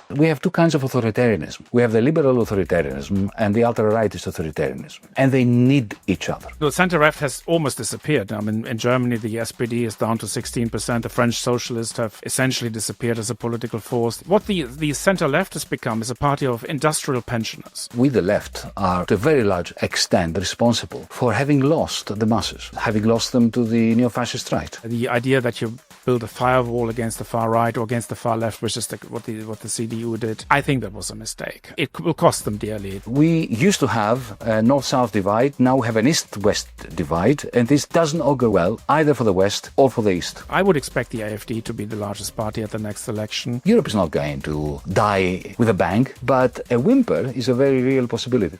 We have two kinds of authoritarianism. We have the liberal authoritarianism and the ultra-rightist authoritarianism, and they need each other. The centre-left has almost disappeared. I mean, in Germany, the SPD is down to 16%. The French socialists have essentially disappeared as a political force. What the centre-left has become is a party of industrial pensioners. We, the left, are to a very large extent responsible for having lost the masses, having lost them to the neo-fascist right. The idea that you build a firewall against the far right or against the far left, which is what the CDU did, I think that was a mistake. It will cost them dearly. We used to have a north-south divide, now we have an east-west divide, and this doesn't augur well either for the West or for the East. I would expect the AfD to be the largest party at the next election. Europe is not going to die with a bang, but a whimper is a very real possibility.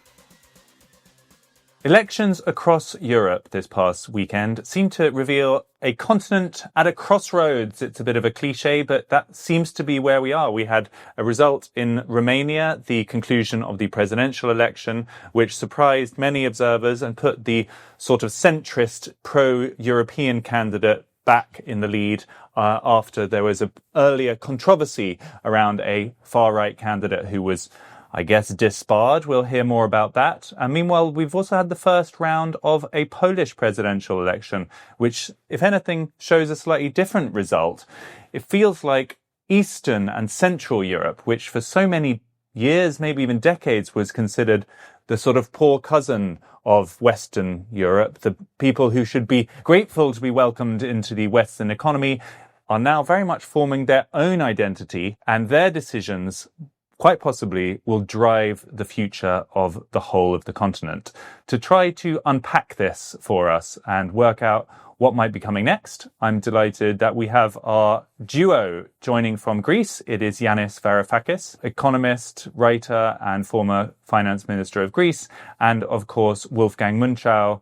Elections across Europe this past weekend seem to reveal a continent at a crossroads. It's a bit of a cliche, but that seems to be where we are. We had a result in Romania, the conclusion of the presidential election, which surprised many observers and put the sort of centrist pro-European candidate back in the lead after there was an earlier controversy around a far-right candidate who was, I guess, disbarred. We'll hear more about that. And meanwhile, we've also had the first round of a Polish presidential election, which, if anything, shows a slightly different result. It feels like Eastern and Central Europe, which for so many years, maybe even decades, was considered the sort of poor cousin of Western Europe, the people who should be grateful to be welcomed into the Western economy, are now very much forming their own identity, and their decisions quite possibly will drive the future of the whole of the continent. To try to unpack this for us and work out what might be coming next, I'm delighted that we have our duo joining from Greece. It is Yanis Varoufakis, economist, writer, and former finance minister of Greece, and of course Wolfgang Münchau,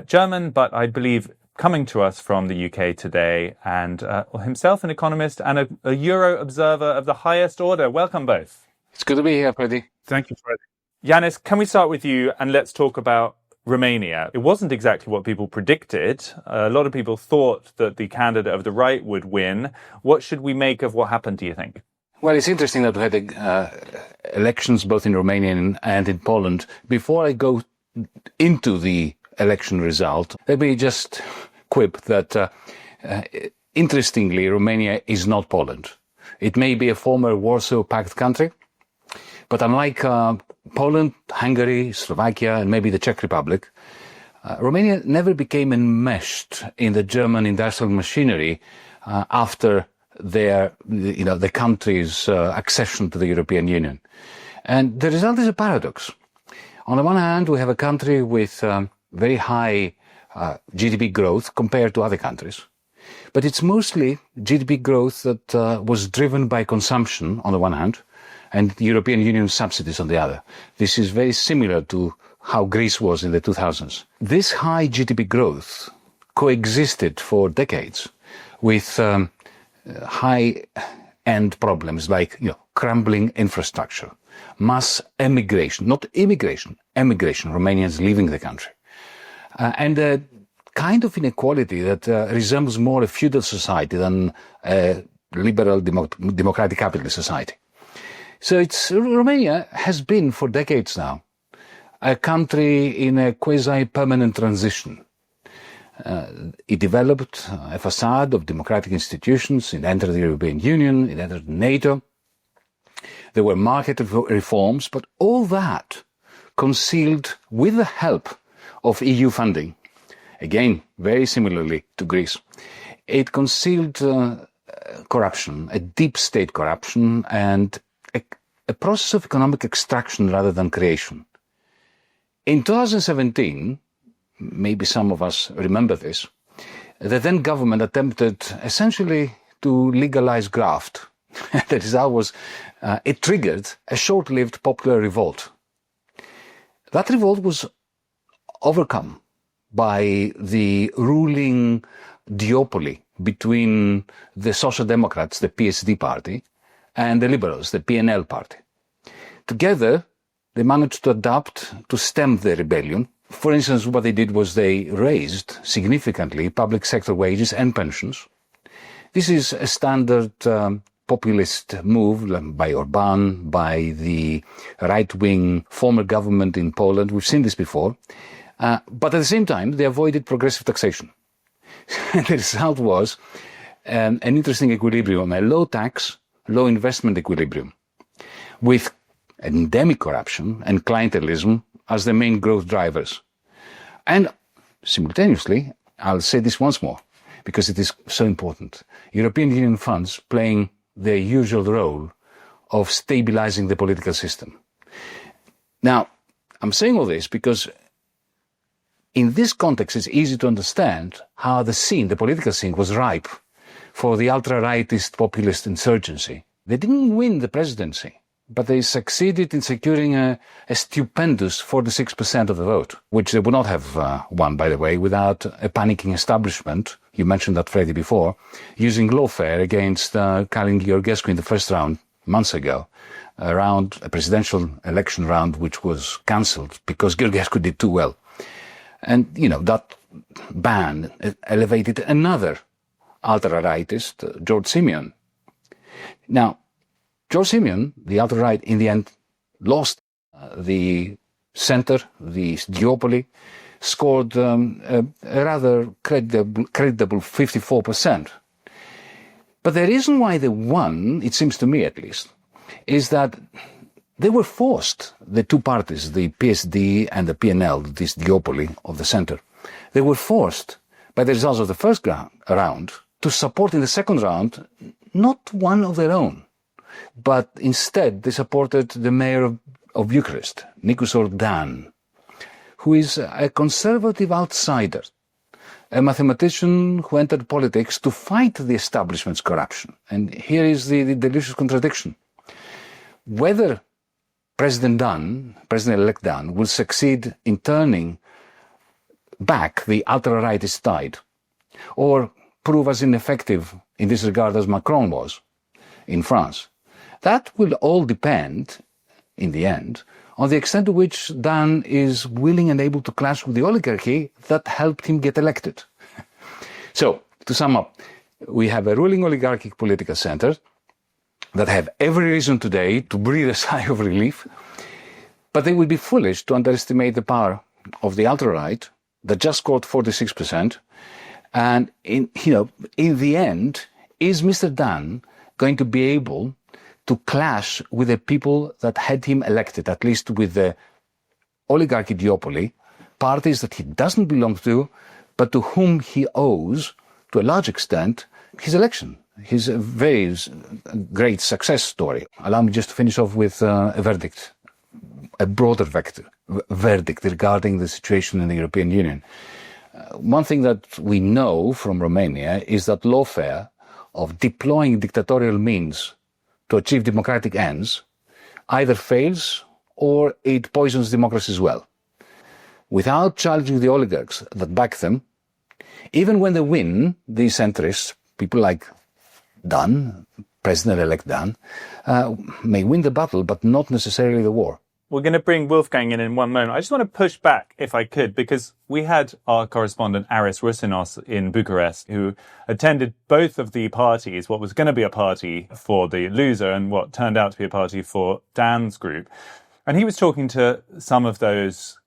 German, but I believe coming to us from the UK today, and himself an economist and a Euro observer of the highest order. Welcome both. It's good to be here, Freddie. Thank you, Freddie. Yanis, can we start with you and let's talk about Romania? It wasn't exactly what people predicted. A lot of people thought that the candidate of the right would win. What should we make of what happened, do you think? Well, it's interesting that we had elections both in Romania and in Poland. Before I go into the election result, let me just quip that, interestingly, Romania is not Poland. It may be a former Warsaw Pact country, but unlike Poland, Hungary, Slovakia, and maybe the Czech Republic, Romania never became enmeshed in the German industrial machinery after the country's accession to the European Union. And the result is a paradox. On the one hand, we have a country with very high GDP growth compared to other countries. But it's mostly GDP growth that was driven by consumption on the one hand and European Union subsidies on the other. This is very similar to how Greece was in the 2000s. This high GDP growth coexisted for decades with high-end problems like crumbling infrastructure, mass emigration, not immigration, emigration, Romanians leaving the country, and a kind of inequality that resembles more a feudal society than a liberal democratic capitalist society. So Romania has been for decades now a country in a quasi-permanent transition. It developed a facade of democratic institutions. It entered the European Union. It entered NATO. There were market reforms, but all that concealed with the help of EU funding. Again, very similarly to Greece. It concealed corruption, a deep state corruption, and a process of economic extraction rather than creation. In 2017, maybe some of us remember this, the then government attempted essentially to legalize graft. The result was it triggered a short-lived popular revolt. That revolt was overcome by the ruling duopoly between the Social Democrats, the PSD party, and the Liberals, the PNL party. Together, they managed to adapt to stem the rebellion. For instance, what they did was they raised significantly public sector wages and pensions. This is a standard populist move by Orban, by the right-wing former government in Poland. We've seen this before. But at the same time, they avoided progressive taxation. The result was an interesting equilibrium, a low tax, low investment equilibrium, with endemic corruption and clientelism as the main growth drivers. And simultaneously, I'll say this once more, because it is so important, European Union funds playing their usual role of stabilizing the political system. Now, I'm saying all this because in this context, it's easy to understand how the political scene was ripe for the ultra-rightist populist insurgency. They didn't win the presidency, but they succeeded in securing a stupendous 46% of the vote, which they would not have won, by the way, without a panicking establishment. You mentioned that, Freddie, before, using lawfare against Kalin Georgescu in the first round months ago, a presidential election round which was cancelled because Georgescu did too well. And, that ban elevated another ultra-rightist, George Simeon. Now, George Simeon, the ultra-right, in the end, lost the center, the duopoly, scored a rather credible 54%. But the reason why they won, it seems to me at least, is that they were forced, the two parties, the PSD and the PNL, this duopoly of the center, they were forced by the results of the first round to support in the second round not one of their own, but instead they supported the mayor of Bucharest, Nicusor Dan, who is a conservative outsider, a mathematician who entered politics to fight the establishment's corruption. And here is the delicious contradiction. Whether President-elect Dan, will succeed in turning back the ultra-rightist tide, or prove as ineffective in this regard as Macron was in France, that will all depend, in the end, on the extent to which Dan is willing and able to clash with the oligarchy that helped him get elected. So, to sum up, we have a ruling oligarchic political center that have every reason today to breathe a sigh of relief, but they would be foolish to underestimate the power of the ultra-right that just scored 46%. And in the end, is Mr. Dan going to be able to clash with the people that had him elected, at least with the oligarchy duopoly, parties that he doesn't belong to, but to whom he owes, to a large extent, his election, his very great success story. Allow me just to finish off with a verdict, a broader verdict regarding the situation in the European Union. One thing that we know from Romania is that lawfare of deploying dictatorial means to achieve democratic ends either fails or it poisons democracy as well. Without challenging the oligarchs that back them, even when they win, these centrists, people like Dan, President-elect Dan, may win the battle, but not necessarily the war. We're going to bring Wolfgang in one moment. I just want to push back, if I could, because we had our correspondent Aris Rusinos in Bucharest, who attended both of the parties, what was going to be a party for the loser and what turned out to be a party for Dan's group. And he was talking to some of those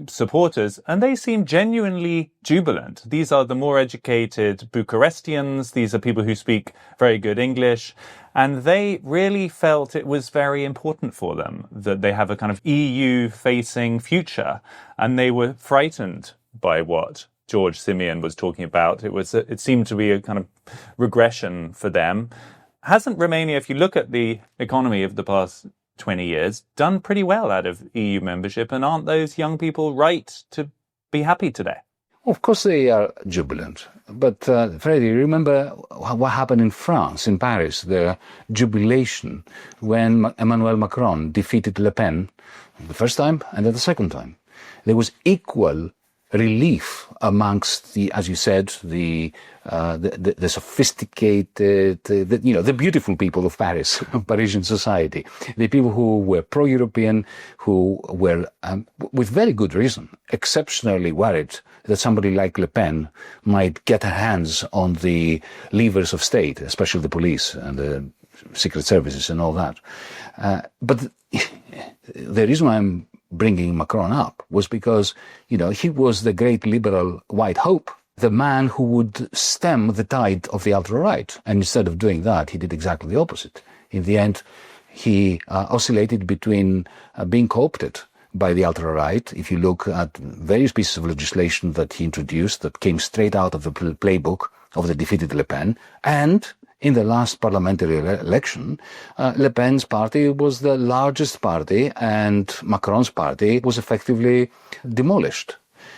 supporters, and they seemed genuinely jubilant. These are the more educated Bucharestians. These are people who speak very good English. And they really felt it was very important for them that they have a kind of EU-facing future. And they were frightened by what George Simeon was talking about. It seemed to be a kind of regression for them. Hasn't Romania, if you look at the economy of the past 20 years, done pretty well out of EU membership? And aren't those young people right to be happy today? Of course they are jubilant. But, Freddie, remember what happened in France, in Paris, the jubilation when Emmanuel Macron defeated Le Pen the first time and then the second time. There was equal relief amongst the, as you said, the sophisticated, the beautiful people of Paris, Parisian society, the people who were pro-European, who were, with very good reason, exceptionally worried that somebody like Le Pen might get her hands on the levers of state, especially the police and the secret services and all that. But the reason why I'm bringing Macron up was because, he was the great liberal white hope, the man who would stem the tide of the ultra-right. And instead of doing that, he did exactly the opposite. In the end, he oscillated between being co-opted by the ultra-right. If you look at various pieces of legislation that he introduced that came straight out of the playbook of the defeated Le Pen, and in the last parliamentary election, Le Pen's party was the largest party and Macron's party was effectively demolished.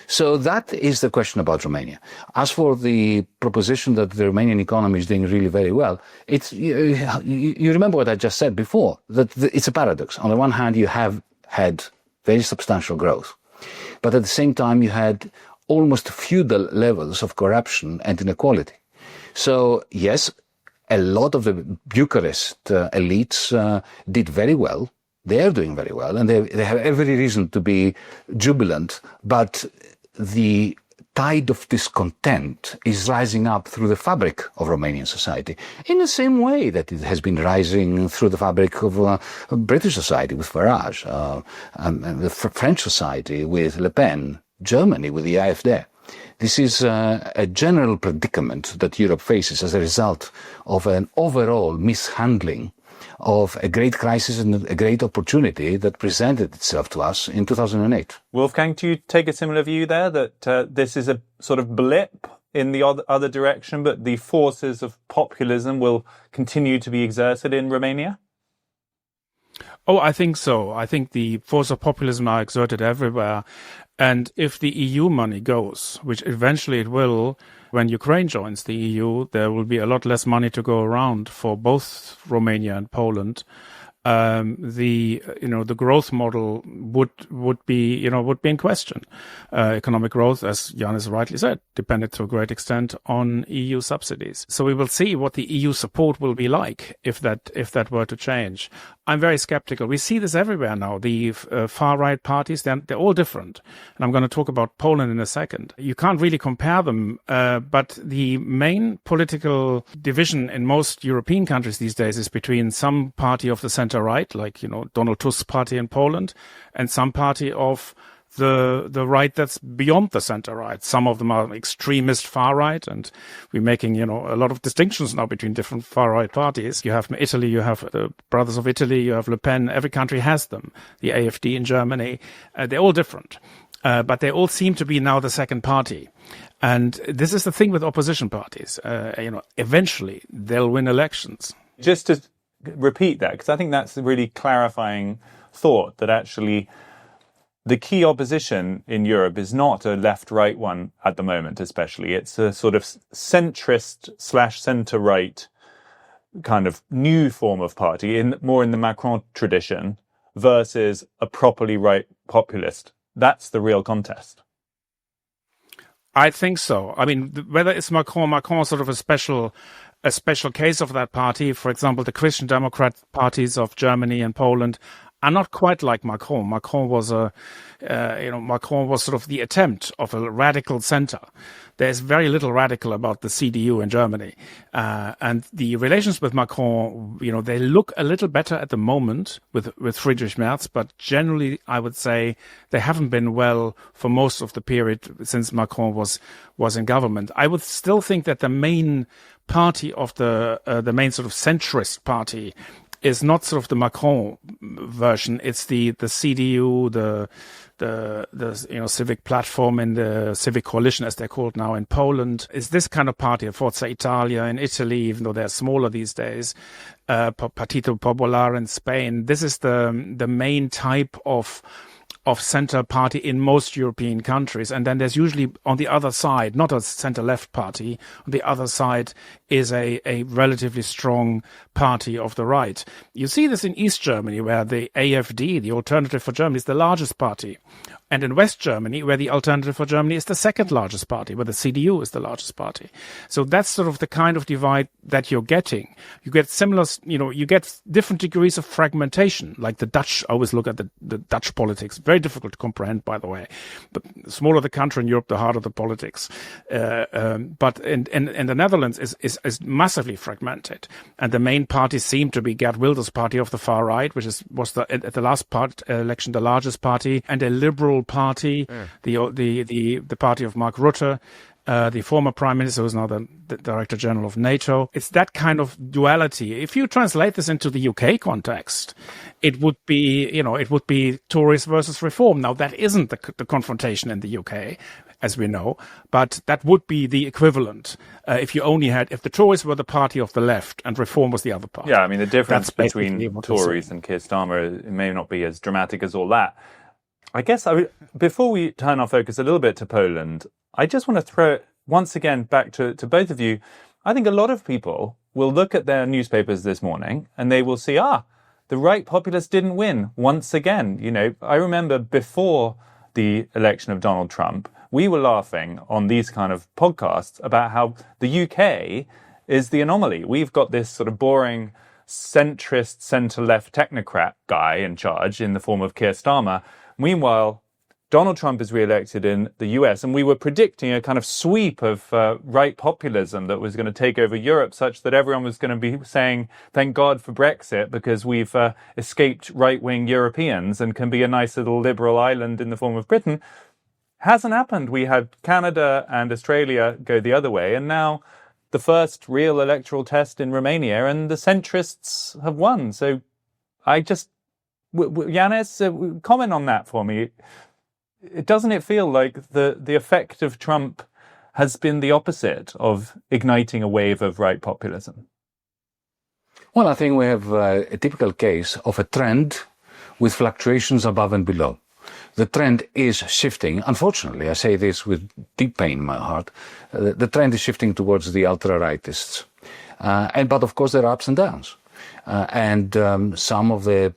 So that is the question about Romania. As for the proposition that the Romanian economy is doing really very well, it's you remember what I just said before, that it's a paradox. On the one hand, you have had very substantial growth, but at the same time, you had almost feudal levels of corruption and inequality. So yes, a lot of the Bucharest elites did very well. They are doing very well, and they have every reason to be jubilant. But the tide of discontent is rising up through the fabric of Romanian society, in the same way that it has been rising through the fabric of British society with Farage, and the French society with Le Pen, Germany with the AfD. This is a general predicament that Europe faces as a result of an overall mishandling of a great crisis and a great opportunity that presented itself to us in 2008. Wolfgang, do you take a similar view there, that this is a sort of blip in the other direction, but the forces of populism will continue to be exerted in Romania? Oh, I think so. I think the force of populism are exerted everywhere. And if the EU money goes, which eventually it will, when Ukraine joins the EU, there will be a lot less money to go around for both Romania and Poland. The growth model would be in question. Economic growth, as Yanis rightly said, depended to a great extent on EU subsidies. So we will see what the EU support will be like if that were to change. I'm very skeptical. We see this everywhere now. The far-right parties, they're all different. And I'm going to talk about Poland in a second. You can't really compare them, but the main political division in most European countries these days is between some party of the center-right, like, Donald Tusk's party in Poland, and some party of the right that's beyond the center-right. Some of them are extremist far-right, and we're making, a lot of distinctions now between different far-right parties. You have Italy, you have the Brothers of Italy, you have Le Pen. Every country has them. The AfD in Germany. They're all different. But they all seem to be now the second party. And this is the thing with opposition parties. Eventually they'll win elections. Just to repeat that, because I think that's a really clarifying thought, that actually the key opposition in Europe is not a left-right one at the moment, especially. It's a sort of centrist/center-right kind of new form of party, more in the Macron tradition, versus a properly right populist. That's the real contest. I think so. I mean, whether it's Macron is sort of a special case of that party. For example, the Christian Democrat parties of Germany and Poland are not quite like Macron. Macron was sort of the attempt of a radical center. There's very little radical about the CDU in Germany. And the relations with Macron, they look a little better at the moment with Friedrich Merz, but generally I would say they haven't been well for most of the period since Macron was in government. I would still think that the main party of the main sort of centrist party is not sort of the Macron version. It's the CDU, the civic platform and the civic coalition, as they're called now in Poland. Is this kind of party, Forza Italia in Italy, even though they're smaller these days, Partito Popular in Spain. This is the main type of center party in most European countries. And then there's usually on the other side, not a center-left party, on the other side is a relatively strong party of the right. You see this in East Germany, where the AfD, the Alternative for Germany, is the largest party. And in West Germany, where the Alternative for Germany is the second largest party, where the CDU is the largest party. So that's sort of the kind of divide that you're getting. You get similar, you get different degrees of fragmentation, like the Dutch. I always look at the Dutch politics, very very difficult to comprehend, by the way. The smaller the country in Europe, the harder the politics. But in the Netherlands is massively fragmented, and the main parties seem to be Geert Wilders' party of the far right, which was at the last election the largest party, and a liberal party, the party of Mark Rutte, the former prime minister, who's now the director general of NATO. It's that kind of duality. If you translate this into the UK context, it would be Tories versus Reform. Now, that isn't the confrontation in the UK, as we know, but that would be the equivalent if the Tories were the party of the left and Reform was the other party. Yeah, I mean, the difference between Tories and Keir Starmer, it may not be as dramatic as all that. I guess before we turn our focus a little bit to Poland, I just want to throw it once again back to both of you. I think a lot of people will look at their newspapers this morning and they will see, the right populists didn't win once again. You know, I remember before the election of Donald Trump, we were laughing on these kind of podcasts about how the UK is the anomaly. We've got this sort of boring centrist, centre-left technocrat guy in charge in the form of Keir Starmer. Meanwhile, Donald Trump is re-elected in the US, and we were predicting a kind of sweep of right populism that was going to take over Europe, such that everyone was going to be saying, thank God for Brexit, because we've escaped right-wing Europeans and can be a nice little liberal island in the form of Britain. Hasn't happened. We had Canada and Australia go the other way, and now the first real electoral test in Romania, and the centrists have won. So Yanis, comment on that for me. Doesn't it feel like the effect of Trump has been the opposite of igniting a wave of right populism? Well, I think we have a typical case of a trend with fluctuations above and below. The trend is shifting. Unfortunately, I say this with deep pain in my heart. The trend is shifting towards the ultra-rightists. But of course, there are ups and downs. Some of the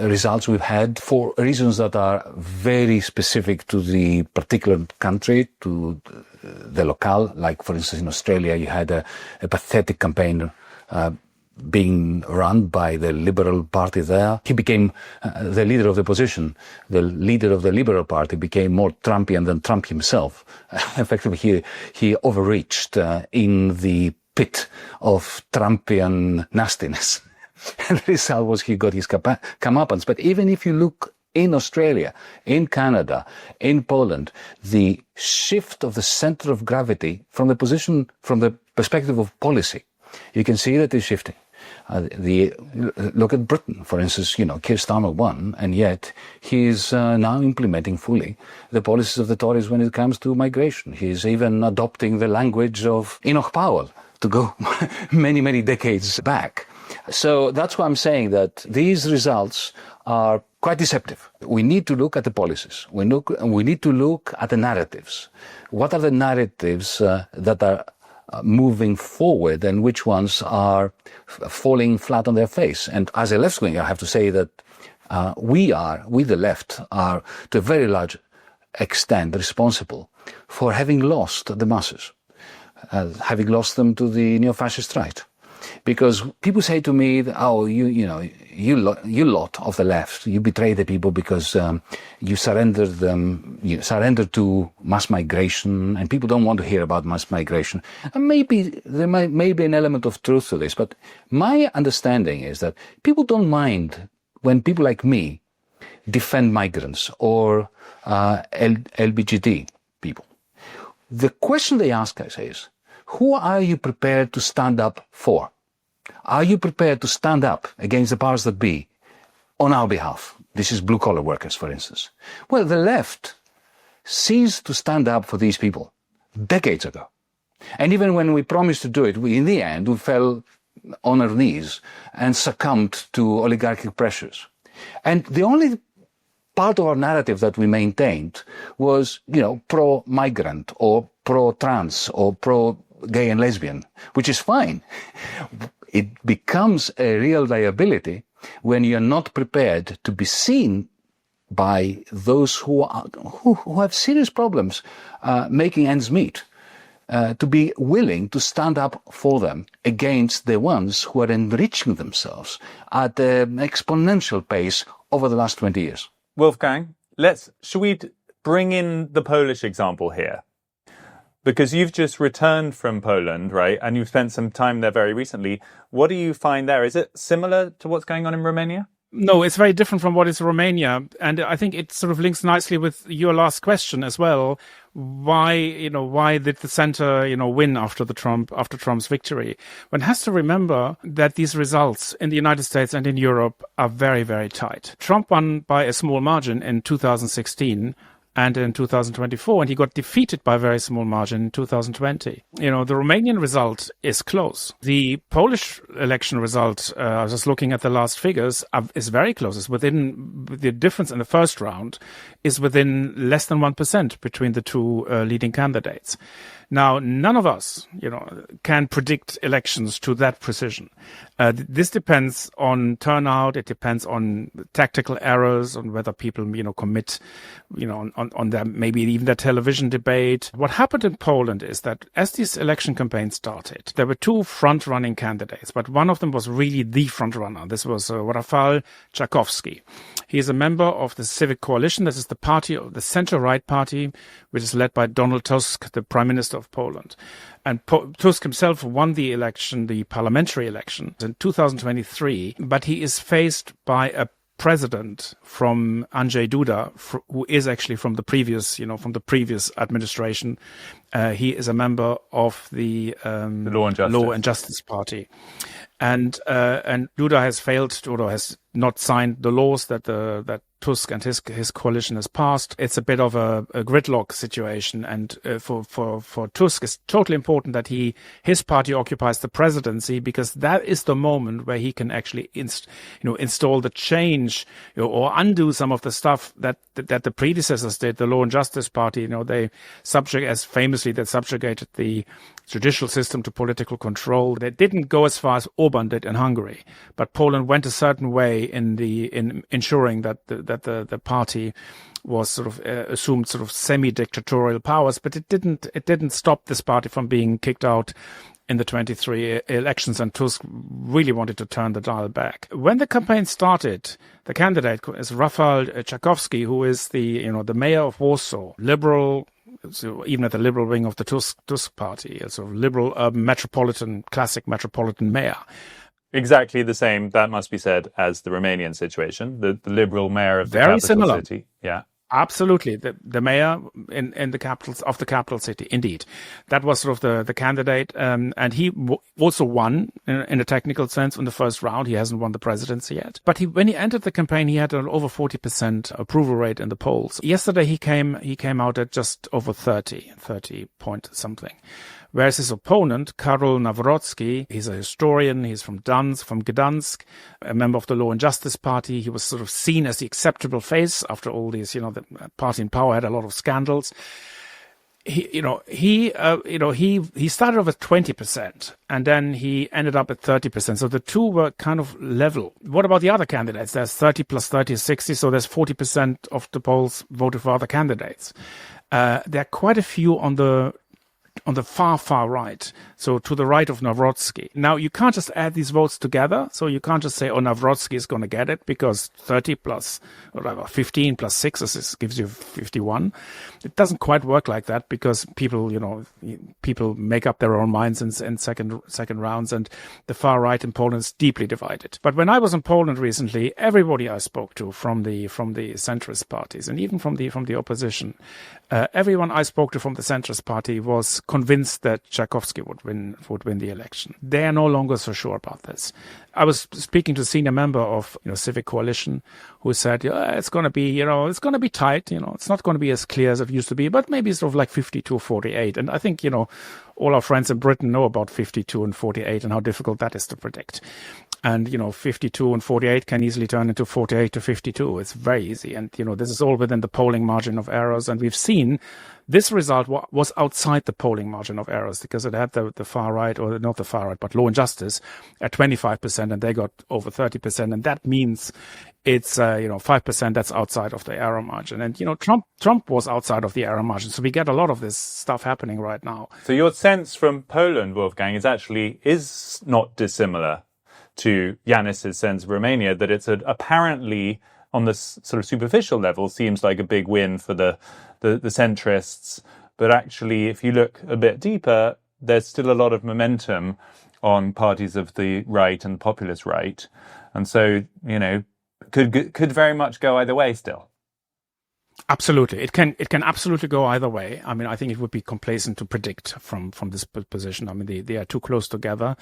results we've had, for reasons that are very specific to the particular country, to the locale, like for instance in Australia you had a pathetic campaign being run by the Liberal Party there. He became the leader of the opposition. The leader of the Liberal Party became more Trumpian than Trump himself. Effectively, he overreached in the pit of Trumpian nastiness. And the result was he got his comeuppance. But even if you look in Australia, in Canada, in Poland, the shift of the center of gravity from the perspective of policy, you can see that it's shifting. Look at Britain, for instance. Keir Starmer won, and yet he's now implementing fully the policies of the Tories when it comes to migration. He's even adopting the language of Enoch Powell, to go many, many decades back. So that's why I'm saying that these results are quite deceptive. We need to look at the policies. We need to look at the narratives. What are the narratives that are moving forward and which ones are falling flat on their face? And as a left-winger, I have to say that we the left, are to a very large extent responsible for having lost the masses. Having lost them to the neo-fascist right. Because people say to me, you lot of the left, you betray the people because you surrender to mass migration, and people don't want to hear about mass migration. And maybe there may be an element of truth to this, but my understanding is that people don't mind when people like me defend migrants or LGBT people. The question they ask us is, who are you prepared to stand up for? Are you prepared to stand up against the powers that be on our behalf? This is blue-collar workers, for instance. Well, the left ceased to stand up for these people decades ago. And even when we promised to do it, in the end, we fell on our knees and succumbed to oligarchic pressures. And the only part of our narrative that we maintained was, pro-migrant or pro-trans or pro-gay and lesbian, which is fine. It becomes a real liability when you're not prepared to be seen by those who have serious problems making ends meet, to be willing to stand up for them against the ones who are enriching themselves at an exponential pace over the last 20 years. Wolfgang, should we bring in the Polish example here? Because you've just returned from Poland, right? And you've spent some time there very recently. What do you find there? Is it similar to what's going on in Romania? No, it's very different from what is Romania. And I think it sort of links nicely with your last question as well. Why did the center, win after Trump's victory? One has to remember that these results in the United States and in Europe are very, very tight. Trump won by a small margin in 2016. And in 2024, and he got defeated by a very small margin in 2020. The Romanian result is close. The Polish election result, I was just looking at the last figures, is very close. It's within, the difference in the first round is within less than 1% between the two leading candidates. Now, none of us, can predict elections to that precision. This depends on turnout. It depends on tactical errors, on whether people, commit, on their, maybe even their television debate. What happened in Poland is that as this election campaign started, there were two front-running candidates, but one of them was really the front-runner. This was Rafał Trzaskowski. He is a member of the Civic Coalition. This is the party, the center-right party, which is led by Donald Tusk, the Prime Minister of Poland. And Tusk himself won the election, the parliamentary election, in 2023, but he is faced by a president from Andrzej Duda, who is actually from the previous administration. He is a member of the Law and Justice Party. And Duda has failed, or has not signed the laws that Tusk and his coalition has passed. It's a bit of a gridlock situation, and for Tusk, it's totally important that his party occupies the presidency, because that is the moment where he can actually install the change, or undo some of the stuff that the predecessors did. The Law and Justice Party, they subjugated the judicial system to political control. They didn't go as far as Orban did in Hungary, but Poland went a certain way in ensuring that the party was sort of assumed sort of semi-dictatorial powers, but it didn't stop this party from being kicked out in the 23 elections, and Tusk really wanted to turn the dial back. When the campaign started, the candidate is Rafał Trzaskowski, who is the mayor of Warsaw, liberal. So even at the liberal wing of the Tusk party, a sort of liberal classic metropolitan mayor. Exactly the same, that must be said, as the Romanian situation. The liberal mayor of the very capital similar city. Yeah. Absolutely. The mayor in the capital city, indeed. That was sort of the candidate. And he also won in a technical sense in the first round. He hasn't won the presidency yet. But when he entered the campaign, he had an over 40% approval rate in the polls. Yesterday, he came out at just over 30 point something. Whereas his opponent, Karol Nawrocki, he's a historian, he's from Gdansk, a member of the Law and Justice Party. He was sort of seen as the acceptable face after all these, the party in power had a lot of scandals. He started off at 20% and then he ended up at 30%. So the two were kind of level. What about the other candidates? There's 30 plus 30 is 60. So there's 40% of the polls voted for other candidates. There are quite a few on the far right, so to the right of Nawrocki. Now, you can't just add these votes together, so you can't just say, Nawrocki is going to get it, because 30 plus, whatever, 15 plus 6 gives you 51. It doesn't quite work like that, because people make up their own minds in second rounds, and the far right in Poland is deeply divided. But when I was in Poland recently, everybody I spoke to from the centrist parties, and even from the opposition, everyone I spoke to from the centrist party was convinced that Trzaskowski would win the election. They are no longer so sure about this. I was speaking to a senior member of Civic Coalition who said, it's going to be, it's going to be tight. It's not going to be as clear as it used to be, but maybe sort of like 52-48. And I think, all our friends in Britain know about 52 and 48 and how difficult that is to predict. And, 52 and 48 can easily turn into 48 to 52. It's very easy. And, this is all within the polling margin of errors. And we've seen this result was outside the polling margin of errors, because it had the far right, or not the far right, but Law and Justice at 25%, and they got over 30%. And that means it's, 5% that's outside of the error margin. And, Trump was outside of the error margin. So we get a lot of this stuff happening right now. So your sense from Poland, Wolfgang, is not dissimilar to Yanis's sense of Romania, that it's apparently on this sort of superficial level seems like a big win for the centrists. But actually, if you look a bit deeper, there's still a lot of momentum on parties of the right and populist right. And so, could very much go either way still. Absolutely. It can absolutely go either way. I mean, I think it would be complacent to predict from this position. I mean, they are too close together.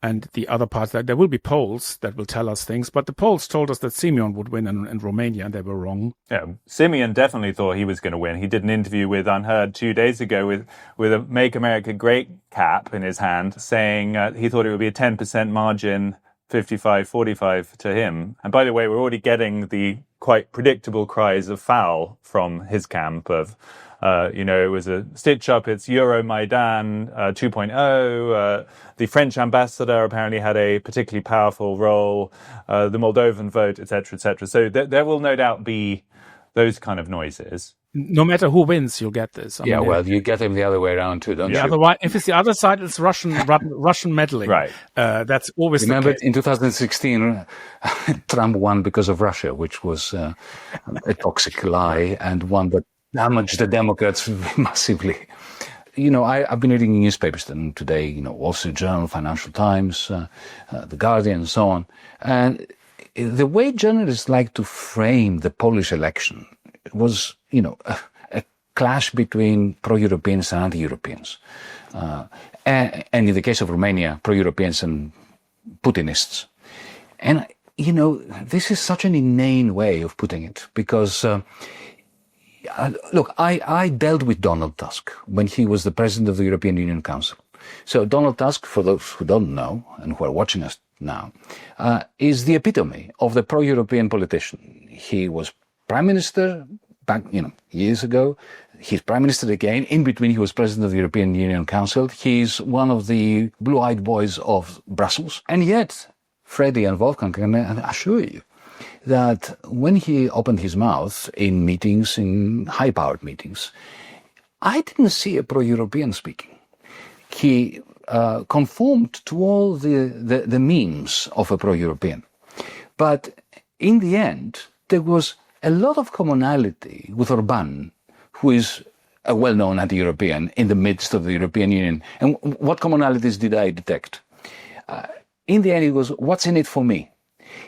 And the other part, that there will be polls that will tell us things, but the polls told us that Simeon would win in Romania, and they were wrong. Yeah, Simeon definitely thought he was going to win. He did an interview with UnHerd 2 days ago with a Make America Great cap in his hand, saying he thought it would be a 10% margin, 55-45 to him. And by the way, we're already getting the quite predictable cries of foul from his camp of, it was a stitch-up, it's Euromaidan 2.0. The French ambassador apparently had a particularly powerful role, the Moldovan vote, etc., etc. So there will no doubt be those kind of noises. No matter who wins, you'll get this. You get them the other way around too, don't you? Otherwise, if it's the other side, it's Russian meddling. Right. That's always Remember, the case. in 2016, Trump won because of Russia, which was a toxic lie and one that damaged the Democrats massively. I've been reading newspapers today, Wall Street Journal, Financial Times, The Guardian, and so on. And the way journalists like to frame the Polish election was, a clash between pro-Europeans and anti-Europeans. And in the case of Romania, pro-Europeans and Putinists. And, this is such an inane way of putting it because, look, I dealt with Donald Tusk when he was the president of the European Union Council. So Donald Tusk, for those who don't know and who are watching us now, is the epitome of the pro-European politician. He was prime minister back, years ago. He's prime minister again. In between, he was president of the European Union Council. He's one of the blue-eyed boys of Brussels. And yet, Freddie and Wolfgang can assure you that when he opened his mouth in meetings, in high-powered meetings, I didn't see a pro-European speaking. He conformed to all the memes of a pro-European. But in the end, there was a lot of commonality with Orbán, who is a well-known anti-European in the midst of the European Union. And what commonalities did I detect? In the end, it was, what's in it for me?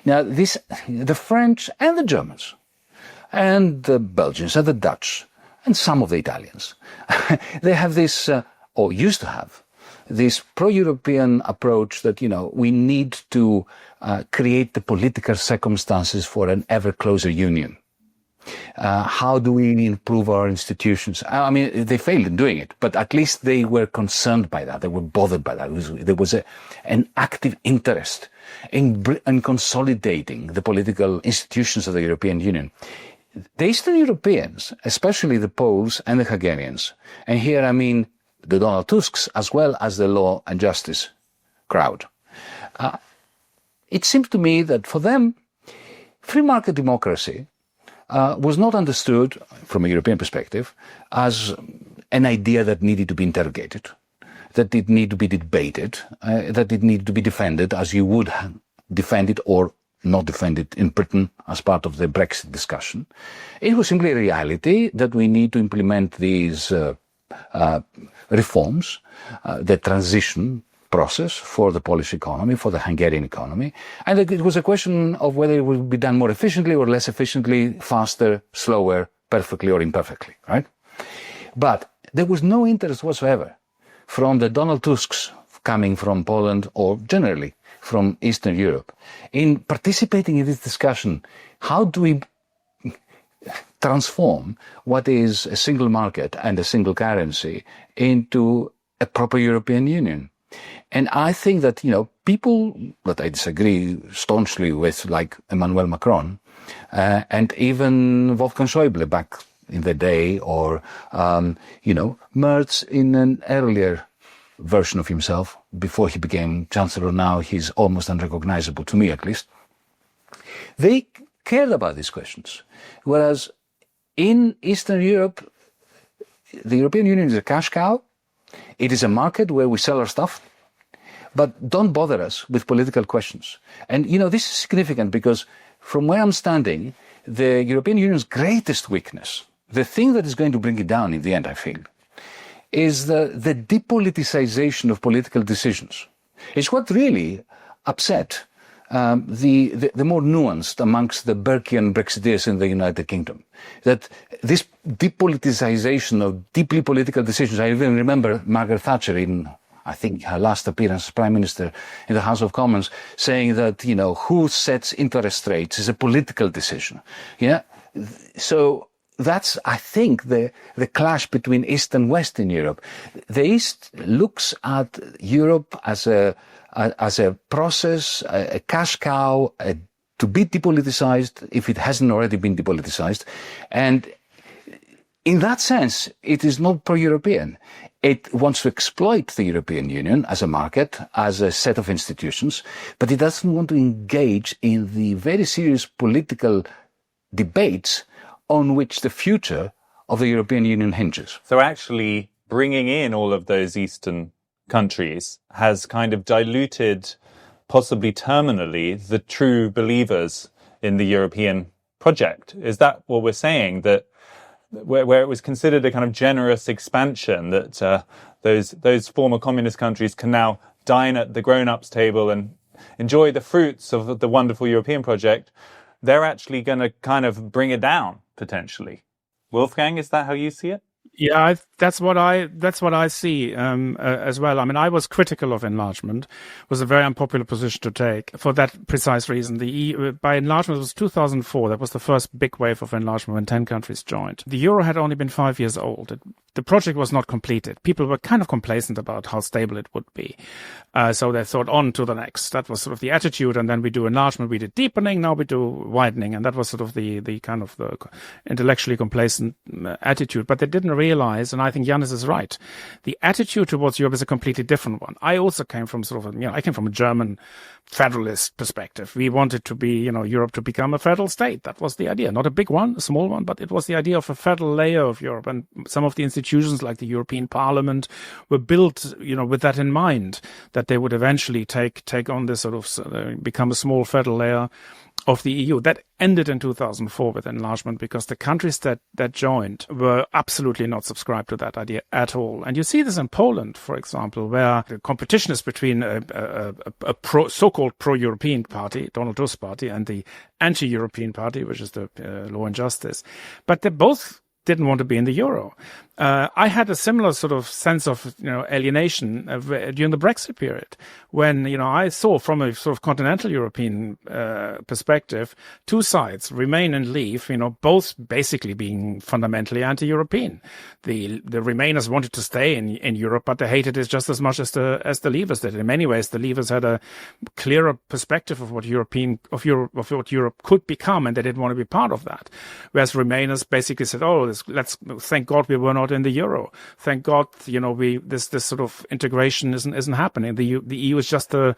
Now, the French and the Germans, and the Belgians and the Dutch, and some of the Italians, they have this, or used to have, this pro-European approach that, we need to create the political circumstances for an ever closer union. How do we improve our institutions? I mean, they failed in doing it, but at least they were concerned by that. They were bothered by that. There was an active interest in consolidating the political institutions of the European Union. The Eastern Europeans, especially the Poles and the Hungarians, and here I mean the Donald Tusks as well as the Law and Justice crowd, it seems to me that for them, free market democracy was not understood from a European perspective as an idea that needed to be interrogated, that it needed to be debated, that it needed to be defended as you would defend it or not defend it in Britain as part of the Brexit discussion. It was simply a reality that we need to implement these reforms, the transition process for the Polish economy, for the Hungarian economy, and it was a question of whether it would be done more efficiently or less efficiently, faster, slower, perfectly or imperfectly, right? But there was no interest whatsoever from the Donald Tusks coming from Poland or generally from Eastern Europe in participating in this discussion. How do we transform what is a single market and a single currency into a proper European Union? And I think that, people that I disagree staunchly with, like Emmanuel Macron, and even Wolfgang Schäuble back in the day, or, Merz in an earlier version of himself, before he became Chancellor. Now he's almost unrecognizable, to me at least. They cared about these questions. Whereas in Eastern Europe, the European Union is a cash cow. It is a market where we sell our stuff, but don't bother us with political questions. And, this is significant because from where I'm standing, the European Union's greatest weakness, the thing that is going to bring it down in the end, I feel, is the depoliticization of political decisions. It's what really upset the more nuanced amongst the Burkean Brexiteers in the United Kingdom. That this depoliticization of deeply political decisions, I even remember Margaret Thatcher in, I think, her last appearance as Prime Minister in the House of Commons, saying that, who sets interest rates is a political decision. Yeah. So that's, I think, the clash between East and West in Europe. The East looks at Europe as a process, a cash cow, to be depoliticized if it hasn't already been depoliticized. And in that sense, it is not pro-European. It wants to exploit the European Union as a market, as a set of institutions, but it doesn't want to engage in the very serious political debates on which the future of the European Union hinges. So actually bringing in all of those Eastern countries has kind of diluted, possibly terminally, the true believers in the European project. Is that what we're saying? That where it was considered a kind of generous expansion, that those former communist countries can now dine at the grown-ups table and enjoy the fruits of the wonderful European project, they're actually going to kind of bring it down, potentially. Wolfgang, is that how you see it? Yeah, that's what I see as well. I mean, I was critical of enlargement. It was a very unpopular position to take for that precise reason. The EU, by enlargement, it was 2004. That was the first big wave of enlargement when 10 countries joined. The euro had only been 5 years old. The project was not completed. People were kind of complacent about how stable it would be. So they thought on to the next. That was sort of the attitude. And then we do enlargement, we did deepening, now we do widening. And that was sort of the kind of the intellectually complacent attitude. But they didn't realize, and I think Yanis is right, the attitude towards Europe is a completely different one. I also came from I came from a German federalist perspective. We wanted to be, Europe to become a federal state. That was the idea. Not a big one, a small one, but it was the idea of a federal layer of Europe. And some of the institutions like the European Parliament were built, with that in mind, that they would eventually take on this sort of, become a small federal layer of the EU. That ended in 2004 with enlargement because the countries that joined were absolutely not subscribed to that idea at all. And you see this in Poland, for example, where the competition is between a so-called pro-European party, Donald Tusk's party, and the anti-European party, which is the Law and Justice. But they both didn't want to be in the euro. I had a similar sort of sense of, alienation during the Brexit period when, I saw from a sort of continental European perspective, two sides, Remain and Leave, both basically being fundamentally anti-European. The Remainers wanted to stay in Europe, but they hated it just as much as the Leavers did. In many ways, the Leavers had a clearer perspective of what Europe could become, and they didn't want to be part of that. Whereas Remainers basically said, let's thank God we were not in the euro. Thank God, this sort of integration isn't happening. The EU is just a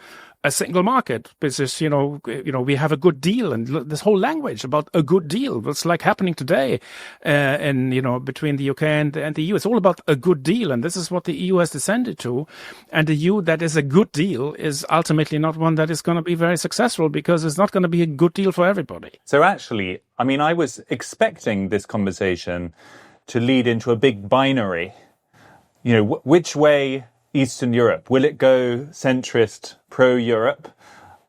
single market. Because we have a good deal, and this whole language about a good deal. It's like happening today, between the UK and the EU. It's all about a good deal, and this is what the EU has descended to. And the EU that is a good deal is ultimately not one that is going to be very successful because it's not going to be a good deal for everybody. So actually, I was expecting this conversation to lead into a big binary. Which way Eastern Europe? Will it go centrist, pro-Europe,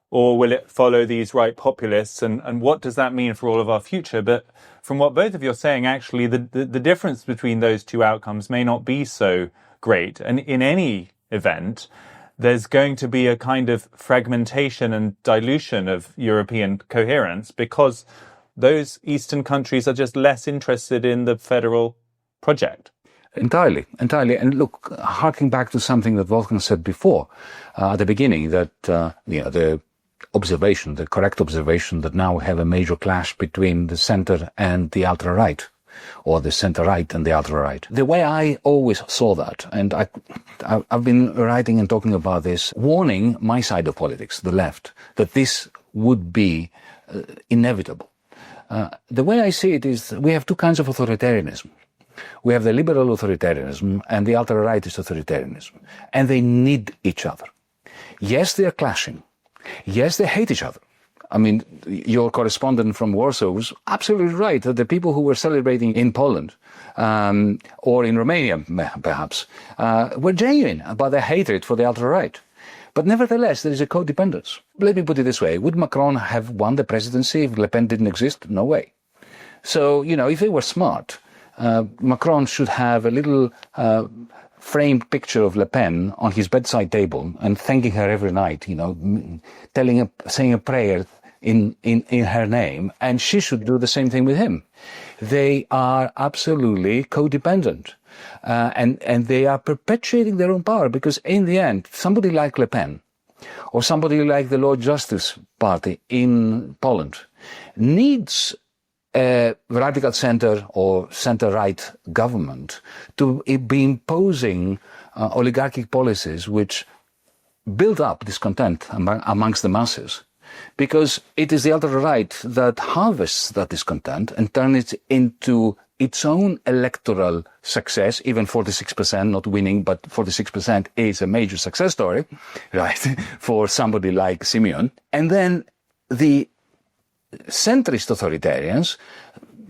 or will it follow these right populists? And what does that mean for all of our future? But from what both of you are saying, actually, the difference between those two outcomes may not be so great. And in any event, there's going to be a kind of fragmentation and dilution of European coherence because those Eastern countries are just less interested in the federal project. Entirely. And look, harking back to something that Wolfgang said before, at the beginning, that, the correct observation that now we have a major clash between the center and the ultra-right, or the center-right and the ultra-right. The way I always saw that, and I've been writing and talking about this, warning my side of politics, the left, that this would be inevitable. The way I see it is we have two kinds of authoritarianism. We have the liberal authoritarianism and the ultra-rightist authoritarianism, and they need each other. Yes, they are clashing. Yes, they hate each other. I mean, your correspondent from Warsaw was absolutely right that the people who were celebrating in Poland or in Romania, perhaps, were genuine about their hatred for the ultra-right. But nevertheless, there is a codependence. Let me put it this way. Would Macron have won the presidency if Le Pen didn't exist? No way. So, if they were smart, Macron should have a little framed picture of Le Pen on his bedside table and thanking her every night, saying a prayer in her name, and she should do the same thing with him. They are absolutely codependent, and they are perpetuating their own power, because in the end, somebody like Le Pen or somebody like the Lord Justice Party in Poland needs a radical center or center-right government to be imposing oligarchic policies which build up discontent amongst the masses. Because it is the ultra-right that harvests that discontent and turns it into its own electoral success. Even 46% not winning, but 46% is a major success story, right, for somebody like Simeon. And then the centrist authoritarians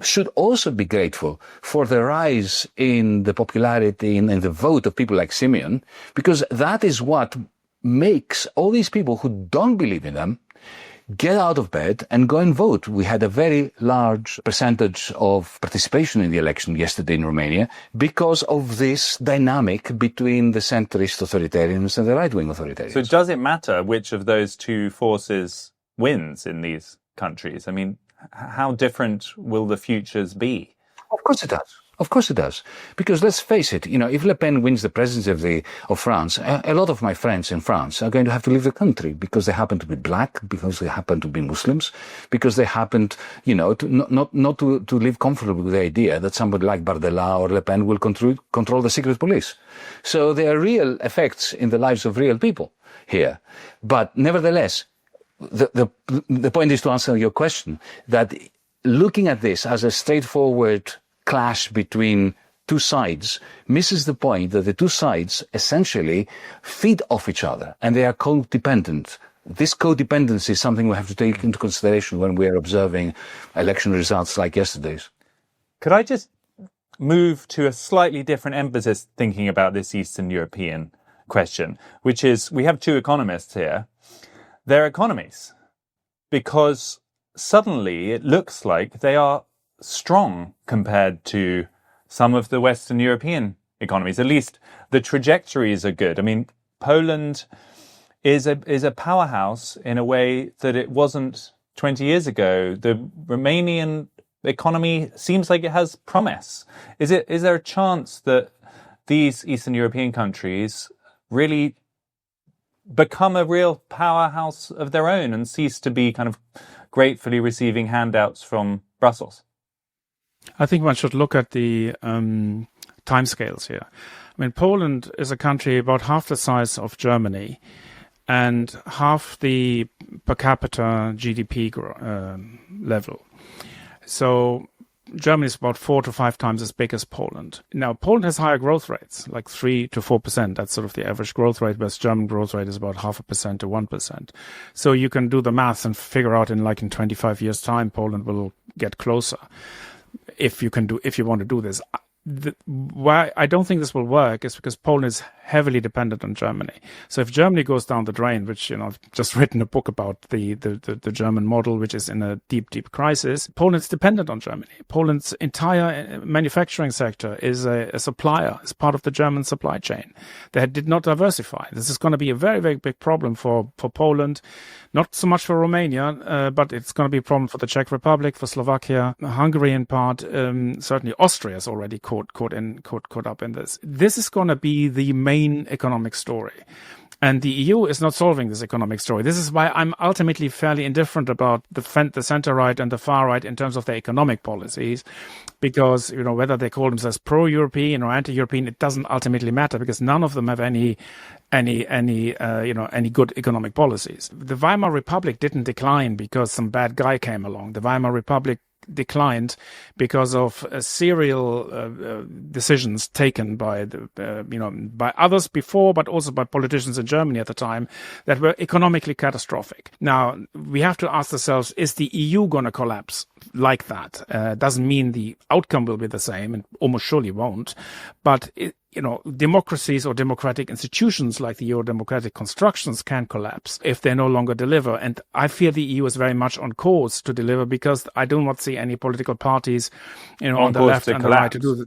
should also be grateful for the rise in the popularity and in the vote of people like Simeon, because that is what makes all these people who don't believe in them get out of bed and go and vote. We had a very large percentage of participation in the election yesterday in Romania because of this dynamic between the centrist authoritarians and the right-wing authoritarians. So does it matter which of those two forces wins in these countries? I mean, how different will the futures be? Of course it does. Of course it does. Because let's face it, if Le Pen wins the presidency of France, a lot of my friends in France are going to have to leave the country because they happen to be black, because they happen to be Muslims, because they happen, not to live comfortably with the idea that somebody like Bardella or Le Pen will control the secret police. So there are real effects in the lives of real people here. But nevertheless, the point is to answer your question, that looking at this as a straightforward clash between two sides misses the point that the two sides essentially feed off each other and they are codependent. This codependency is something we have to take into consideration when we are observing election results like yesterday's. Could I just move to a slightly different emphasis thinking about this Eastern European question, which is we have two economists here. They're economies because suddenly it looks like they are strong compared to some of the Western European economies. At least the trajectories are good. I mean, Poland is a powerhouse in a way that it wasn't 20 years ago. The Romanian economy seems like it has promise. Is there a chance that these Eastern European countries really become a real powerhouse of their own and cease to be kind of gratefully receiving handouts from Brussels? I think one should look at the timescales here. I mean, Poland is a country about half the size of Germany and half the per capita GDP level. So Germany is about 4 to 5 times as big as Poland. Now, Poland has higher growth rates, like 3 to 4%. That's sort of the average growth rate, whereas German growth rate is about 0.5% to 1%. So you can do the math and figure out in 25 years' time, Poland will get closer. If you want to do this. Why I don't think this will work is because Poland is heavily dependent on Germany. So if Germany goes down the drain, which, I've just written a book about the German model, which is in a deep crisis, Poland's dependent on Germany. Poland's entire manufacturing sector is a supplier, is part of the German supply chain. They did not diversify. This is going to be a very, very big problem for Poland, not so much for Romania, but it's going to be a problem for the Czech Republic, for Slovakia, Hungary in part, certainly Austria is already caught up in this. This is going to be the main economic story. And the EU is not solving this economic story. This is why I'm ultimately fairly indifferent about the center-right and the far-right in terms of their economic policies, because, whether they call themselves pro-European or anti-European, it doesn't ultimately matter because none of them have any good economic policies. The Weimar Republic didn't decline because some bad guy came along. The Weimar Republic declined because of serial decisions taken by by others before, but also by politicians in Germany at the time that were economically catastrophic. Now, we have to ask ourselves, is the EU going to collapse like that? Doesn't mean the outcome will be the same, and almost surely won't, but democracies or democratic institutions like the Euro-democratic constructions can collapse if they no longer deliver. And I fear the EU is very much on course to deliver, because I do not see any political parties, on the left and the right to do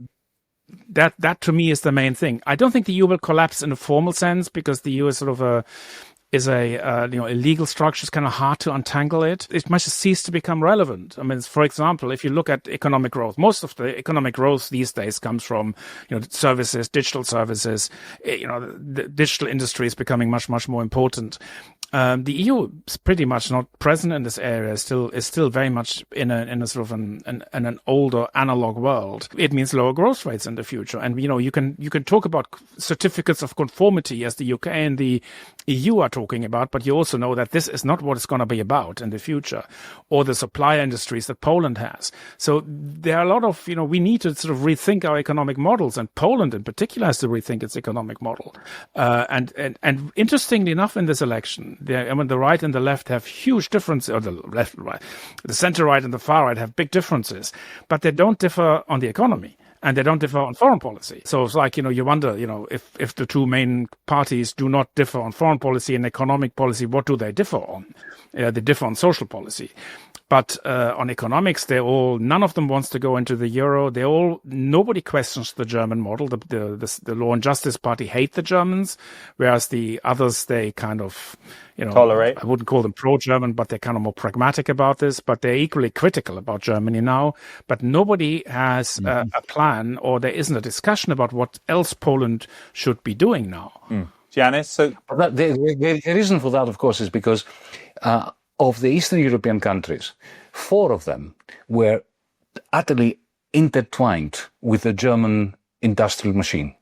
that. That to me is the main thing. I don't think the EU will collapse in a formal sense, because the EU is sort of a legal structure. It's kind of hard to untangle it. It must cease to become relevant. I mean, for example, if you look at economic growth, most of the economic growth these days comes from, services, digital services. The digital industry is becoming much, much more important. The EU is pretty much not present in this area. Is still very much in a sort of an older analog world. It means lower growth rates in the future. And you can talk about certificates of conformity as the UK and the EU are talking about, but you also know that this is not what it's going to be about in the future, or the supply industries that Poland has. So there are a lot of we need to sort of rethink our economic models, and Poland in particular has to rethink its economic model. And interestingly enough, in this election, the right and the left have huge differences, or the left, right, the center right and the far right have big differences, but they don't differ on the economy. And they don't differ on foreign policy. So it's like, you wonder, if the two main parties do not differ on foreign policy and economic policy, what do they differ on? They differ on social policy. But on economics, none of them wants to go into the euro. Nobody questions the German model. The Law and Justice Party hate the Germans, whereas the others, they kind of, tolerate. I wouldn't call them pro-German, but they're kind of more pragmatic about this. But they're equally critical about Germany now. But nobody has a plan, or there isn't a discussion about what else Poland should be doing now. Yanis, so the reason for that, of course, is because of the Eastern European countries, 4 of them were utterly intertwined with the German industrial machine.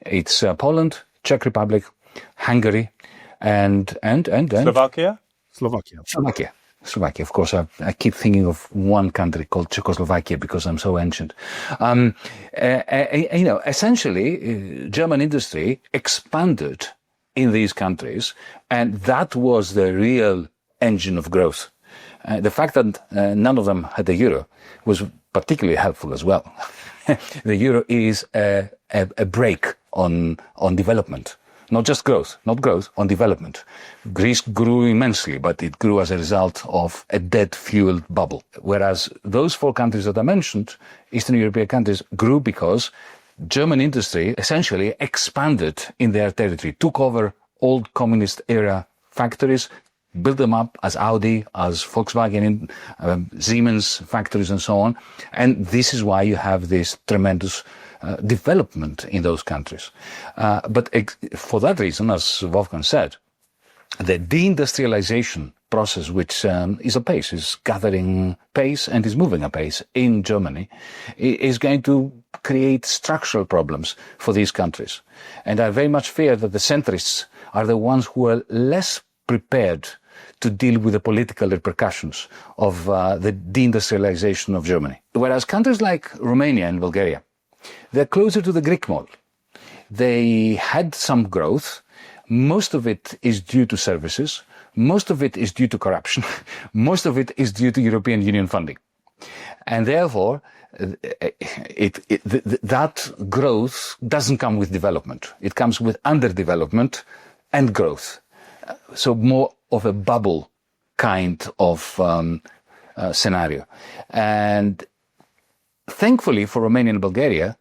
It's Poland, Czech Republic, Hungary, and Slovakia. Slovakia. Of course, I keep thinking of one country called Czechoslovakia because I'm so ancient. Essentially, German industry expanded in these countries, and that was the real engine of growth. The fact that none of them had the euro was particularly helpful as well. The euro is a brake on development. Not just growth, on development. Greece grew immensely, but it grew as a result of a debt-fueled bubble. Whereas those 4 countries that I mentioned, Eastern European countries, grew because German industry essentially expanded in their territory, took over old communist-era factories, built them up as Audi, as Volkswagen, Siemens factories and so on. And this is why you have this tremendous development in those countries. But for that reason, as Wolfgang said, the deindustrialization process, which is apace, is gathering pace and is moving apace in Germany, is going to create structural problems for these countries. And I very much fear that the centrists are the ones who are less prepared to deal with the political repercussions of the deindustrialization of Germany. Whereas countries like Romania and Bulgaria, they're closer to the Greek model. They had some growth. Most of it is due to services. Most of it is due to corruption. Most of it is due to European Union funding. And therefore, that growth doesn't come with development. It comes with underdevelopment and growth. So more of a bubble kind of scenario. And thankfully for Romania and Bulgaria,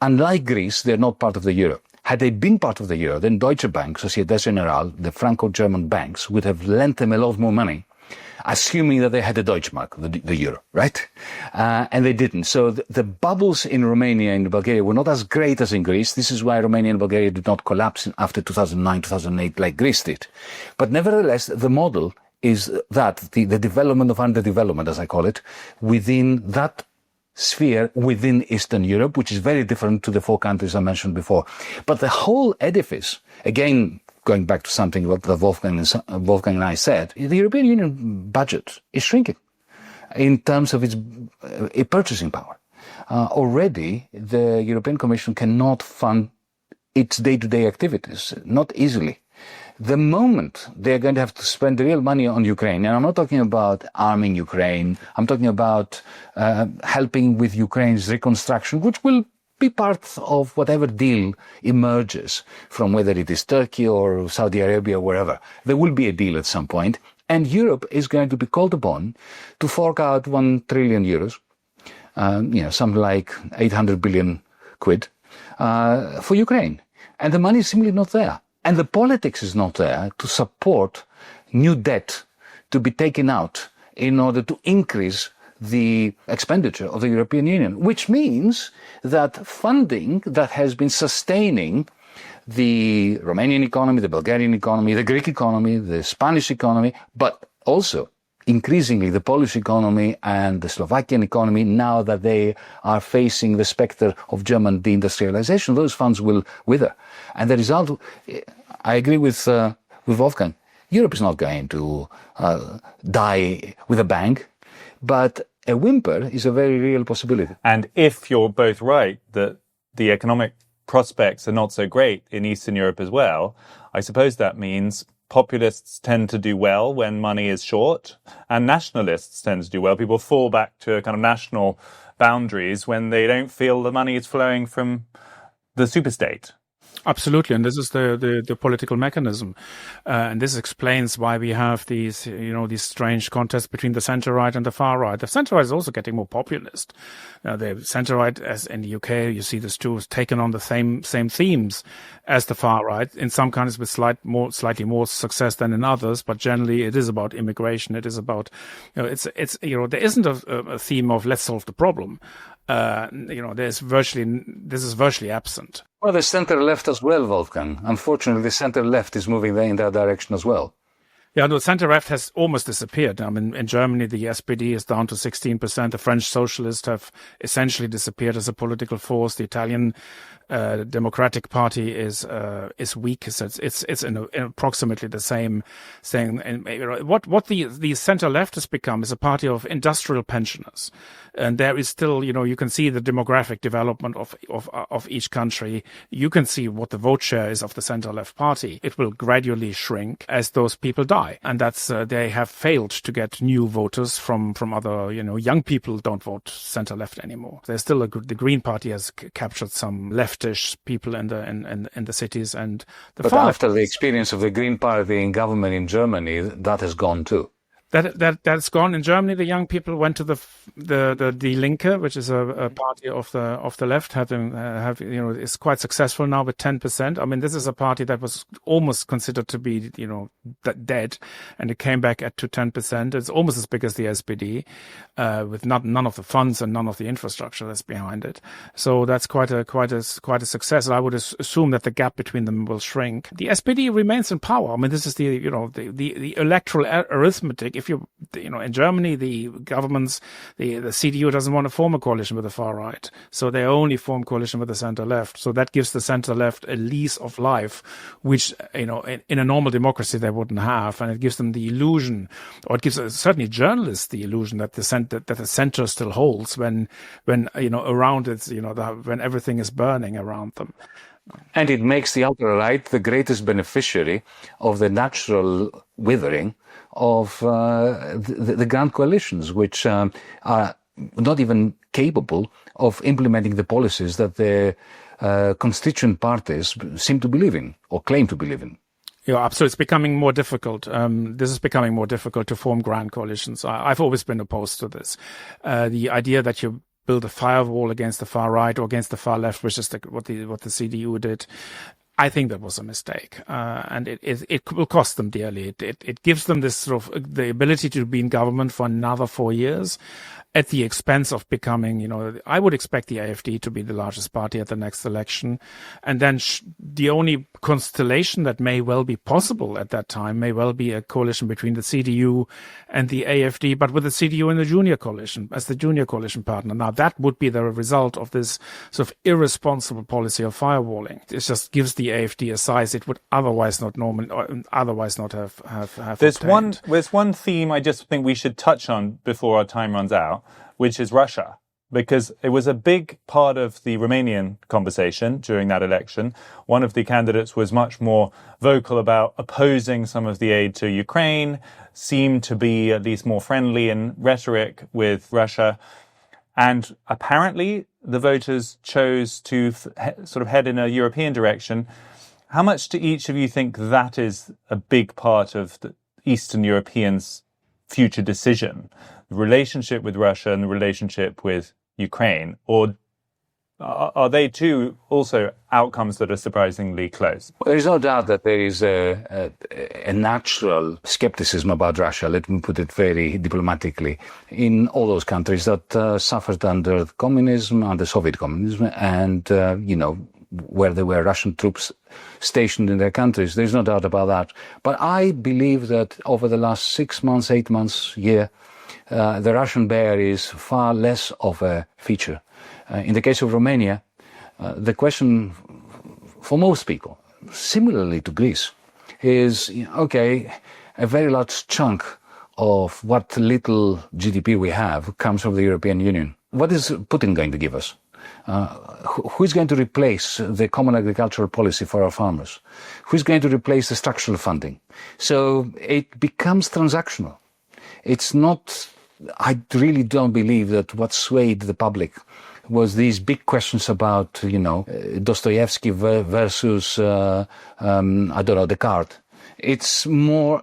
unlike Greece, they're not part of the euro. Had they been part of the euro, then Deutsche Bank, Societe Generale, the Franco-German banks would have lent them a lot more money, assuming that they had the Deutschmark, the euro, right? And they didn't. So the bubbles in Romania and Bulgaria were not as great as in Greece. This is why Romania and Bulgaria did not collapse after 2009, 2008 like Greece did. But nevertheless, the model is that the development of underdevelopment, as I call it, within that sphere within Eastern Europe, which is very different to the 4 countries I mentioned before. But the whole edifice, again, going back to something that Wolfgang and I said, the European Union budget is shrinking. in terms of its purchasing power. Already, the European Commission cannot fund its day-to-day activities, not easily. The moment they're going to have to spend real money on Ukraine, and I'm not talking about arming Ukraine, I'm talking about helping with Ukraine's reconstruction, which will be part of whatever deal emerges from whether it is Turkey or Saudi Arabia or wherever. There will be a deal at some point, and Europe is going to be called upon to fork out 1 trillion euros, something like 800 billion quid, for Ukraine. And the money is simply not there. And the politics is not there to support new debt to be taken out in order to increase the expenditure of the European Union, which means that funding that has been sustaining the Romanian economy, the Bulgarian economy, the Greek economy, the Spanish economy, but also increasingly the Polish economy and the Slovakian economy, now that they are facing the specter of German deindustrialization, those funds will wither. And the result, I agree with Wolfgang, Europe is not going to die with a bang, but a whimper is a very real possibility. And if you're both right that the economic prospects are not so great in Eastern Europe as well, I suppose that means populists tend to do well when money is short, and nationalists tend to do well. People fall back to kind of national boundaries when they don't feel the money is flowing from the superstate. Absolutely, and this is the political mechanism, and this explains why we have these strange contests between the centre right and the far right. The centre right is also getting more populist. The centre right, as in the UK, you see this too, has taken on the same themes as the far right. In some countries with slightly more success than in others, but generally it is about immigration. It is about there isn't a theme of let's solve the problem. This is virtually absent. Well, the center-left as well, Wolfgang. Unfortunately, the center-left is moving in that direction as well. Yeah, no, center-left has almost disappeared. I mean, in Germany, the SPD is down to 16%. The French socialists have essentially disappeared as a political force. The Italian Democratic Party is weak. So it's in approximately the same thing. And what the center-left has become is a party of industrial pensioners. And there is still, you can see the demographic development of each country. You can see what the vote share is of the center-left party. It will gradually shrink as those people die. And that's, they have failed to get new voters from other, young people don't vote center-left anymore. There's still the Green Party has captured some leftish people in the cities, and but after the experience of the Green Party in government in Germany, that has gone too. That's gone in Germany. The young people went to the Die Linke, which is a party of the left, is quite successful now with 10%. I mean, this is a party that was almost considered to be dead, and it came back to 10%. It's almost as big as the SPD, with none of the funds and none of the infrastructure that's behind it. So that's quite a success. And I would assume that the gap between them will shrink. The SPD remains in power. I mean, this is the electoral arithmetic. If in Germany, the governments, the CDU doesn't want to form a coalition with the far right. So they only form coalition with the center left. So that gives the center left a lease of life, which, in a normal democracy they wouldn't have. And it gives them the illusion, or it gives certainly journalists the illusion that the center still holds when around it, when everything is burning around them. And it makes the ultra-right the greatest beneficiary of the natural withering of the grand coalitions, which are not even capable of implementing the policies that the constituent parties seem to believe in or claim to believe in. Yeah, absolutely. It's becoming more difficult. This is becoming more difficult to form grand coalitions. I've always been opposed to this. The idea that you build a firewall against the far right or against the far left, which is what the CDU did, I think that was a mistake, and it will cost them dearly. It gives them this sort of the ability to be in government for another 4 years, at the expense of becoming, I would expect the AfD to be the largest party at the next election. And then the only constellation that may well be possible at that time may well be a coalition between the CDU and the AfD, but with the CDU in the junior coalition, as the junior coalition partner. Now, that would be the result of this sort of irresponsible policy of firewalling. It just gives the AfD a size it would otherwise not have There's obtained. one theme I just think we should touch on before our time runs out, which is Russia. Because it was a big part of the Romanian conversation during that election. One of the candidates was much more vocal about opposing some of the aid to Ukraine, seemed to be at least more friendly in rhetoric with Russia. And apparently the voters chose to sort of head in a European direction. How much do each of you think that is a big part of the Eastern Europeans' future decision? The relationship with Russia and the relationship with Ukraine, or are they too also outcomes that are surprisingly close? Well, there is no doubt that there is a natural skepticism about Russia, let me put it very diplomatically, in all those countries that suffered under communism, under Soviet communism, and, where there were Russian troops stationed in their countries. There's no doubt about that. But I believe that over the last 6 months, 8 months, year, the Russian bear is far less of a feature. In the case of Romania, the question for most people, similarly to Greece, is, okay, a very large chunk of what little GDP we have comes from the European Union. What is Putin going to give us? Who is going to replace the common agricultural policy for our farmers? Who is going to replace the structural funding? So it becomes transactional. It's not, I really don't believe that what swayed the public was these big questions about, Dostoevsky versus, Descartes. It's more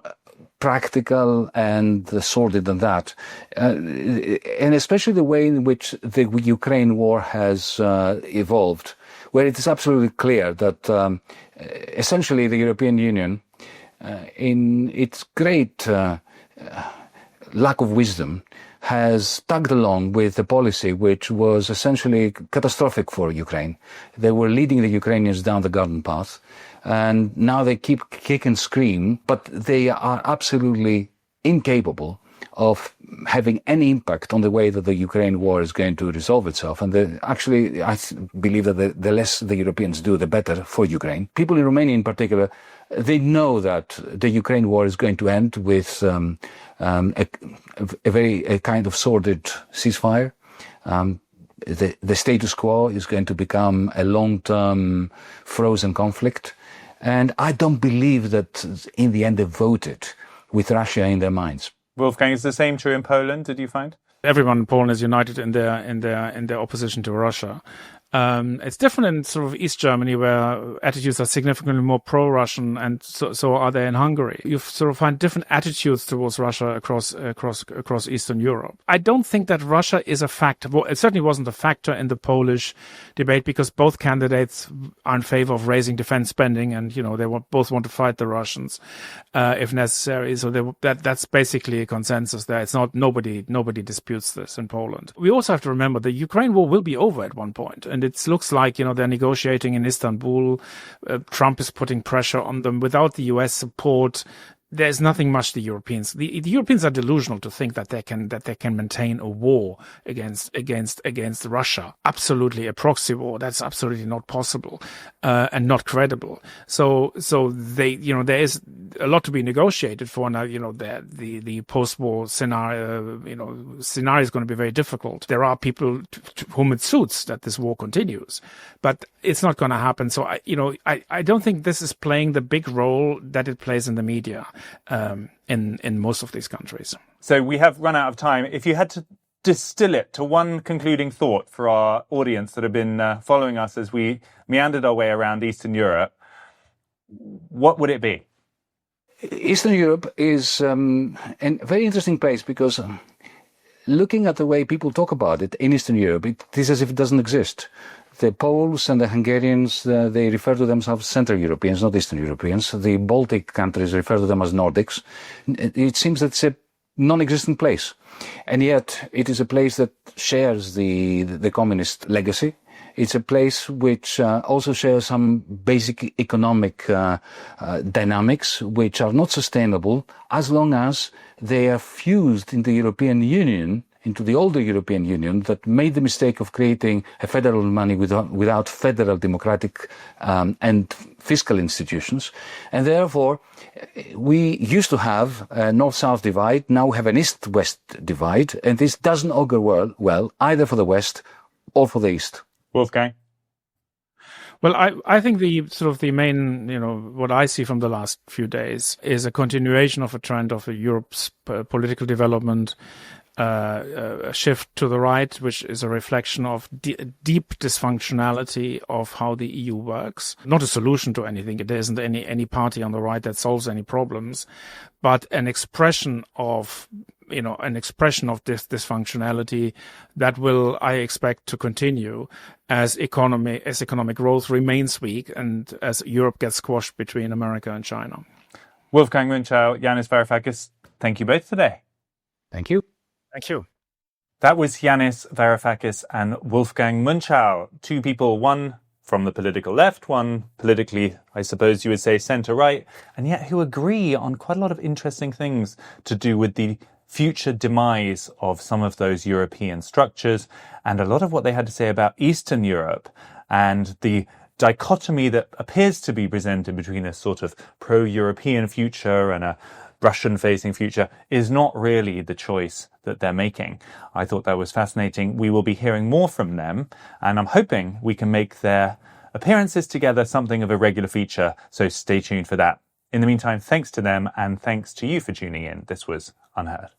practical and sordid than that. And especially the way in which the Ukraine war has evolved, where it is absolutely clear that essentially the European Union, in its great lack of wisdom, has tagged along with a policy which was essentially catastrophic for Ukraine. They were leading the Ukrainians down the garden path, and now they keep kick and scream, but they are absolutely incapable of having any impact on the way that the Ukraine war is going to resolve itself. And actually, I believe that the less the Europeans do, the better for Ukraine. People in Romania in particular, they know that the Ukraine war is going to end with a kind of sordid ceasefire. The status quo is going to become a long-term frozen conflict. And I don't believe that in the end they voted with Russia in their minds. Wolfgang, is the same true in Poland, did you find? Everyone in Poland is united in their opposition to Russia. It's different in sort of East Germany, where attitudes are significantly more pro-Russian, and so are they in Hungary. You sort of find different attitudes towards Russia across Eastern Europe. I don't think that Russia is a factor. Well, it certainly wasn't a factor in the Polish debate, because both candidates are in favor of raising defense spending, and they both want to fight the Russians if necessary. So that's basically a consensus there. It's not nobody disputes this in Poland. We also have to remember the Ukraine war will be over at one point. And it looks like, they're negotiating in Istanbul. Trump is putting pressure on them. Without the US support, there's nothing much the Europeans. The Europeans are delusional to think that they can maintain a war against Russia. Absolutely, a proxy war. That's absolutely not possible, and not credible. So they, there is a lot to be negotiated for now. The post-war scenario, scenario is going to be very difficult. There are people to whom it suits that this war continues, but it's not going to happen. So I don't think this is playing the big role that it plays in the media. In most of these countries. So we have run out of time. If you had to distill it to one concluding thought for our audience that have been following us as we meandered our way around Eastern Europe, what would it be? Eastern Europe is a very interesting place, because looking at the way people talk about it in Eastern Europe, it is as if it doesn't exist. The Poles and the Hungarians, they refer to themselves Central Europeans, not Eastern Europeans. The Baltic countries refer to them as Nordics. It seems that it's a non-existent place. And yet it is a place that shares the communist legacy. It's a place which also shares some basic economic dynamics which are not sustainable as long as they are fused in the European Union into the older European Union that made the mistake of creating a federal money without federal democratic and fiscal institutions. And therefore, we used to have a north-south divide, now we have an east-west divide, and this doesn't augur well either for the West or for the East. Wolfgang? Well, I think the main, what I see from the last few days is a continuation of a trend of Europe's political development, a shift to the right, which is a reflection of deep dysfunctionality of how the EU works. Not a solution to anything. There isn't any party on the right that solves any problems, but an expression of this dysfunctionality that will, I expect, to continue as economic growth remains weak and as Europe gets squashed between America and China. Wolfgang Münchau, Yanis Varoufakis, thank you both today. Thank you. Thank you. That was Yanis Varoufakis and Wolfgang Münchau, two people, one from the political left, one politically, I suppose you would say, centre-right, and yet who agree on quite a lot of interesting things to do with the future demise of some of those European structures, and a lot of what they had to say about Eastern Europe and the dichotomy that appears to be presented between a sort of pro-European future and a Russian-facing future is not really the choice that they're making. I thought that was fascinating. We will be hearing more from them, and I'm hoping we can make their appearances together something of a regular feature, so stay tuned for that. In the meantime, thanks to them, and thanks to you for tuning in. This was UnHerd.